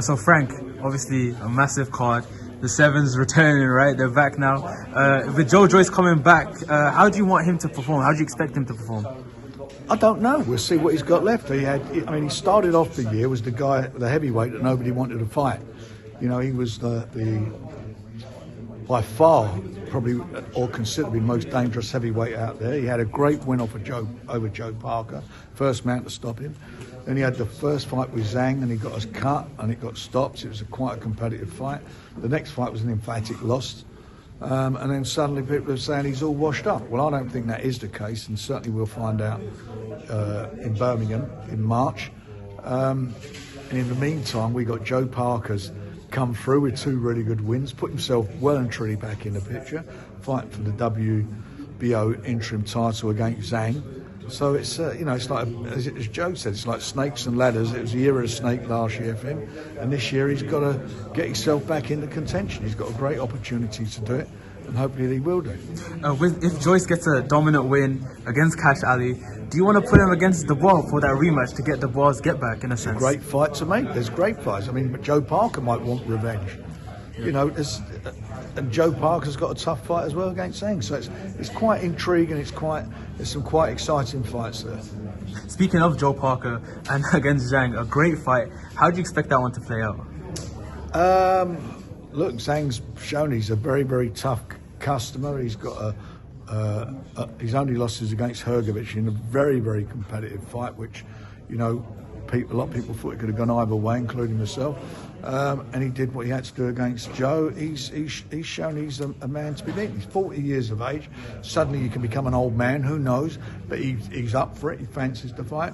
So Frank, obviously a massive card. The Sevens returning, right? They're back now. With Joe Joyce coming back, how do you want him to perform? How do you expect him to perform? I don't know. We'll see what he's got left. He started off the year was the guy, the heavyweight that nobody wanted to fight. You know, he was the by far probably or considered the most dangerous heavyweight out there. He had a great win over Joe Parker, first man to stop him. Then he had the first fight with Zhang and he got us cut and it got stopped. It was quite a competitive fight. The next fight was an emphatic loss. And then suddenly people are saying he's all washed up. Well, I don't think that is the case, and certainly we'll find out in Birmingham in March. And in the meantime, we got Joe Parker's come through with 2 really good wins, put himself well and truly back in the picture, fighting for the WBO interim title against Zhang. So it's it's like, as Joe said, it's like snakes and ladders. It was a year of a snake last year for him, and this year he's got to get himself back into contention. He's got a great opportunity to do it, and hopefully he will do. If Joyce gets a dominant win against Cash Ali, do you want to put him against Dubois for that rematch to get Dubois' get back in a sense? Great fight to make. There's great fights. I mean, Joe Parker might want revenge. You know, and Joe Parker's got a tough fight as well against Zhang. So it's quite intriguing. There's some quite exciting fights there. Speaking of Joe Parker and against Zhang, a great fight. How do you expect that one to play out? Look, Zhang's shown he's a very, very tough customer. He's got his only losses against Hrgovic in a very, very competitive fight, which, you know, a lot of people thought it could have gone either way, including myself. And he did what he had to do against Joe. He's shown he's a man to be beaten. He's 40 years of age. Suddenly you can become an old man, who knows? But he's up for it. He fancies the fight,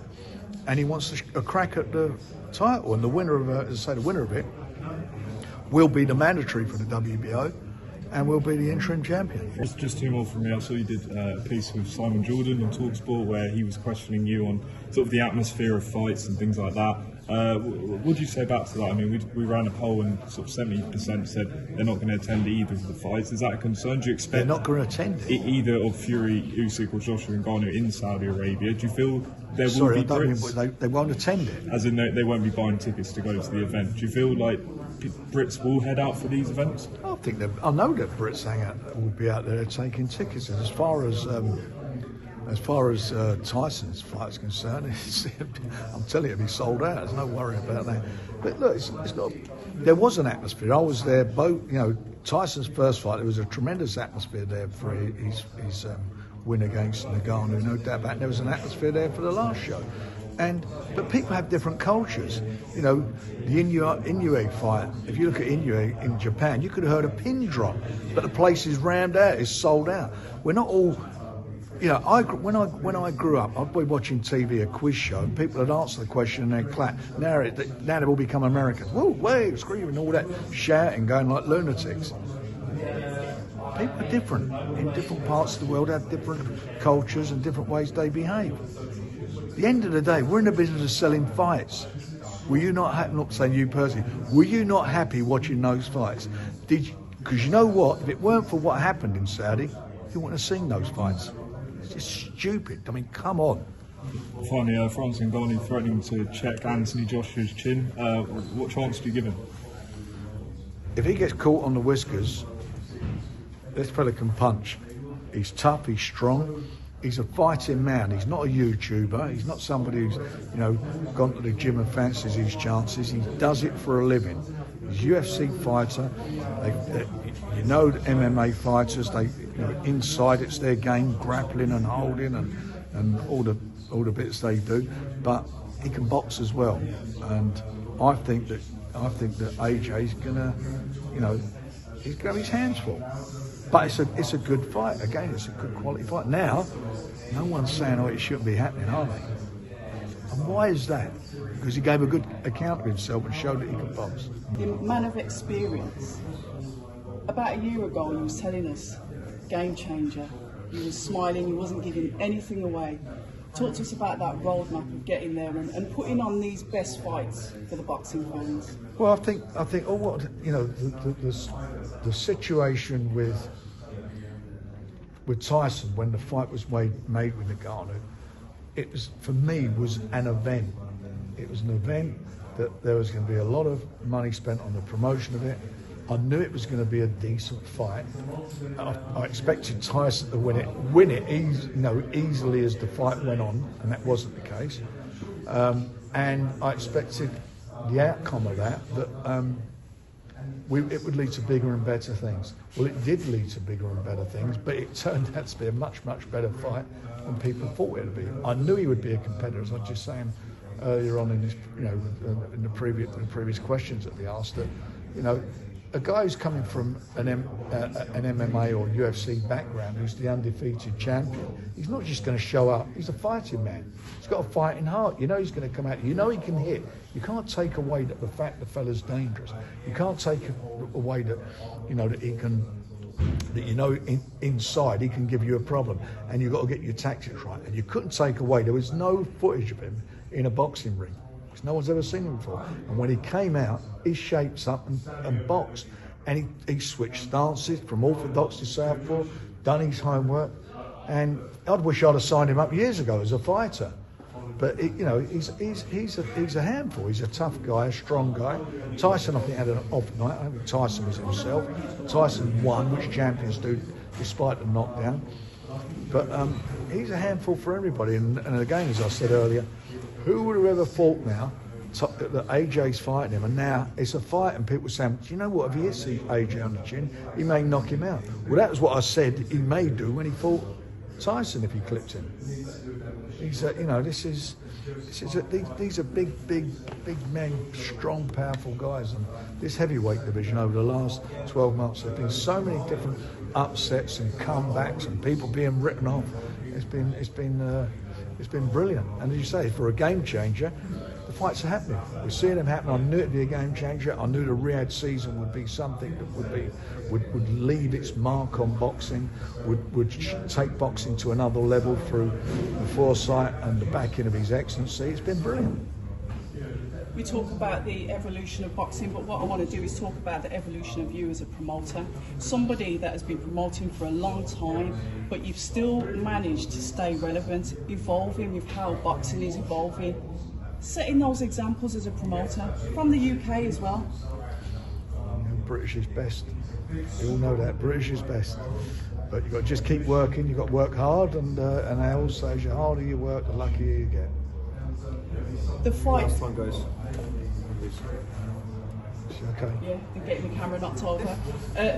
and he wants a crack at the title. And the winner of it will be the mandatory for the WBO, and will be the interim champion. Just 2 more from me. I saw you did a piece with Simon Jordan on TalkSport where he was questioning you on sort of the atmosphere of fights and things like that. What do you say about that? I mean, we ran a poll and sort of 70% said they're not going to attend either of the fights. Is that a concern? Do you expect they're not going to attend either of Fury, Usyk or Joshua Ngannou in Saudi Arabia? Do you feel there will be Brits? They won't attend it. As in they won't be buying tickets to go to the event. Do you feel like Brits will head out for these events? I know that Brits will be out there taking tickets. And as far as Tyson's fight's concerned, I'm telling you, it'll be sold out. There's no worry about that. But look, there was an atmosphere. I was there. Tyson's first fight, there was a tremendous atmosphere there for his win against Ngannou. No doubt about it. There was an atmosphere there for the last show. But people have different cultures. You know, the Inoue fight, if you look at Inoue in Japan, you could have heard a pin drop, but the place is rammed out, it's sold out. We're not all, you know, when I grew up, I'd be watching TV, a quiz show, and people would answer the question and they'd clap. Now they've all become Americans. Whoa, way, screaming, all that, shouting, going like lunatics. People are different. In different parts of the world have different cultures and different ways they behave. At the end of the day, we're in the business of selling fights. Were you not happy, not saying you personally, were you not happy watching those fights? Because you know what, if it weren't for what happened in Saudi, you wouldn't have seen those fights. It's just stupid. I mean, come on. Finally, Francis Ngannou threatening to check Anthony Joshua's chin. What chance do you give him? If he gets caught on the whiskers, this fella can punch. He's tough, he's strong. He's a fighting man. He's not a YouTuber. He's not somebody who's, you know, gone to the gym and fancies his chances. He does it for a living. He's a UFC fighter. You know, MMA fighters. Inside it's their game, grappling and holding and all the bits they do. But he can box as well. And I think that AJ's gonna, you know, he's gonna have his hands full. But it's a good fight. Again, it's a good quality fight. Now, no one's saying, it shouldn't be happening, are they? And why is that? Because he gave a good account of himself and showed that he could box. The man of experience. About a year ago, he was telling us, game changer. He was smiling, he wasn't giving anything away. Talk to us about that roadmap of getting there and putting on these best fights for the boxing fans. Well, I think the situation with Tyson when the fight was made with Ngannou, it was, for me, was an event. It was an event that there was going to be a lot of money spent on the promotion of it. I knew it was going to be a decent fight. I expected Tyson to win it easily as the fight went on, and that wasn't the case. And I expected the outcome of that it would lead to bigger and better things. Well, it did lead to bigger and better things, but it turned out to be a much, much better fight than people thought it would be. I knew he would be a competitor, as I was just saying earlier on in this, in the previous questions that we asked, that, a guy who's coming from an MMA or UFC background, who's the undefeated champion, he's not just going to show up. He's a fighting man. He's got a fighting heart. He's going to come out. He can hit. You can't take away the fact the fella's dangerous. You can't take away that he can. Inside he can give you a problem, and you've got to get your tactics right. And you couldn't take away. There was no footage of him in a boxing ring. No one's ever seen him before. And when he came out, he shapes up and boxed. And he switched stances from orthodox to southpaw, done his homework. And I'd wish I'd have signed him up years ago as a fighter. But he's a handful. He's a tough guy, a strong guy. Tyson, I think, had an off night. I don't think Tyson was himself. Tyson won, which champions do, despite the knockdown. But he's a handful for everybody. And again, as I said earlier, who would have ever thought now that AJ's fighting him, and now it's a fight and people saying, do you know what, if he hits AJ on the chin, he may knock him out. Well, that was what I said he may do when he fought Tyson if he clipped him. These are big men, strong, powerful guys, and this heavyweight division over the last 12 months, there have been so many different upsets and comebacks and people being written off. It's been brilliant, and as you say, for a game changer, the fights are happening. We're seeing them happen. I knew it'd be a game changer. I knew the Riyadh season would be something that would leave its mark on boxing, would take boxing to another level through the foresight and the backing of His Excellency. It's been brilliant. We talk about the evolution of boxing, but what I want to do is talk about the evolution of you as a promoter. Somebody that has been promoting for a long time, but you've still managed to stay relevant, evolving with how boxing is evolving, setting those examples as a promoter, from the UK as well. British is best. You all know that. British is best. But you've got to just keep working, you've got to work hard, and I always say, the harder you work, the luckier you get. The fight. Last one, guys. Okay. Yeah, and getting the camera knocked over.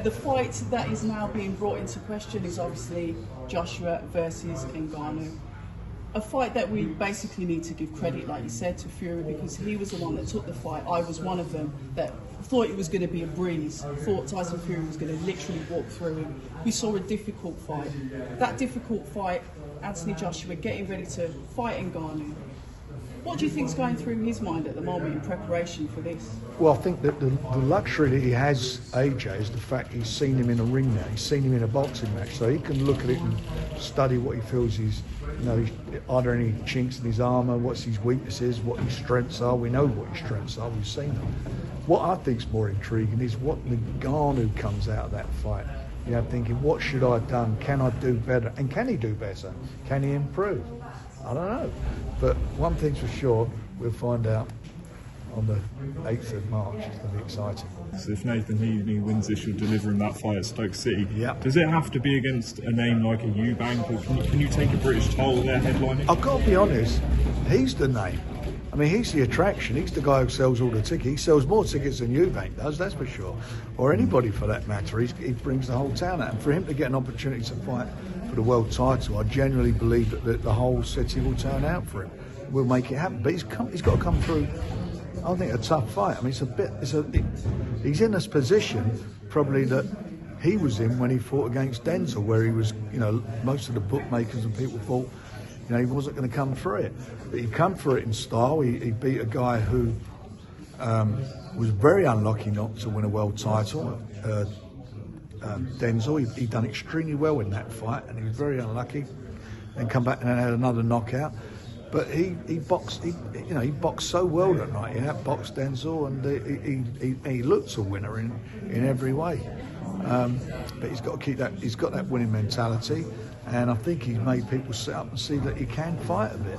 The fight that is now being brought into question is obviously Joshua versus Ngannou. A fight that we basically need to give credit, like you said, to Fury, because he was the one that took the fight. I was one of them that thought it was going to be a breeze, thought Tyson Fury was going to literally walk through him. We saw a difficult fight. That difficult fight, Anthony Joshua getting ready to fight Ngannou. What do you think's going through his mind at the moment in preparation for this? Well, I think that the luxury that he has, AJ, is the fact he's seen him in a ring now. He's seen him in a boxing match, so he can look at it and study what he feels are there any chinks in his armour, what's his weaknesses, what his strengths are. We know what his strengths are, we've seen them. What I think's more intriguing is what Ngannou comes out of that fight. Thinking, what should I have done? Can I do better? And can he do better? Can he improve? I don't know. But one thing's for sure, we'll find out on the 8th of March. It's going to be exciting. So if Nathan Heaney wins this, you'll deliver him that fight at Stoke City. Yeah. Does it have to be against a name like a Eubank, or can you take a British title there headlining? I've got to be honest, he's the name. I mean, he's the attraction. He's the guy who sells all the tickets. He sells more tickets than Eubank does, that's for sure. Or anybody for that matter. He brings the whole town out. And for him to get an opportunity to fight for the world title, I genuinely believe that the whole city will turn out for him. We'll make it happen. But he's got to come through, I think, a tough fight. I mean, he's in this position probably that he was in when he fought against Denzel, where he was, most of the bookmakers and people thought, he wasn't going to come through it. But he come through it in style. He beat a guy who was very unlucky not to win a world title. Denzel, he done extremely well in that fight, and he was very unlucky. Then come back and had another knockout. But he boxed, he boxed so well that night. He outboxed Denzel, and he looks a winner in every way. But he's got to keep that. He's got that winning mentality, and I think he's made people sit up and see that he can fight a bit.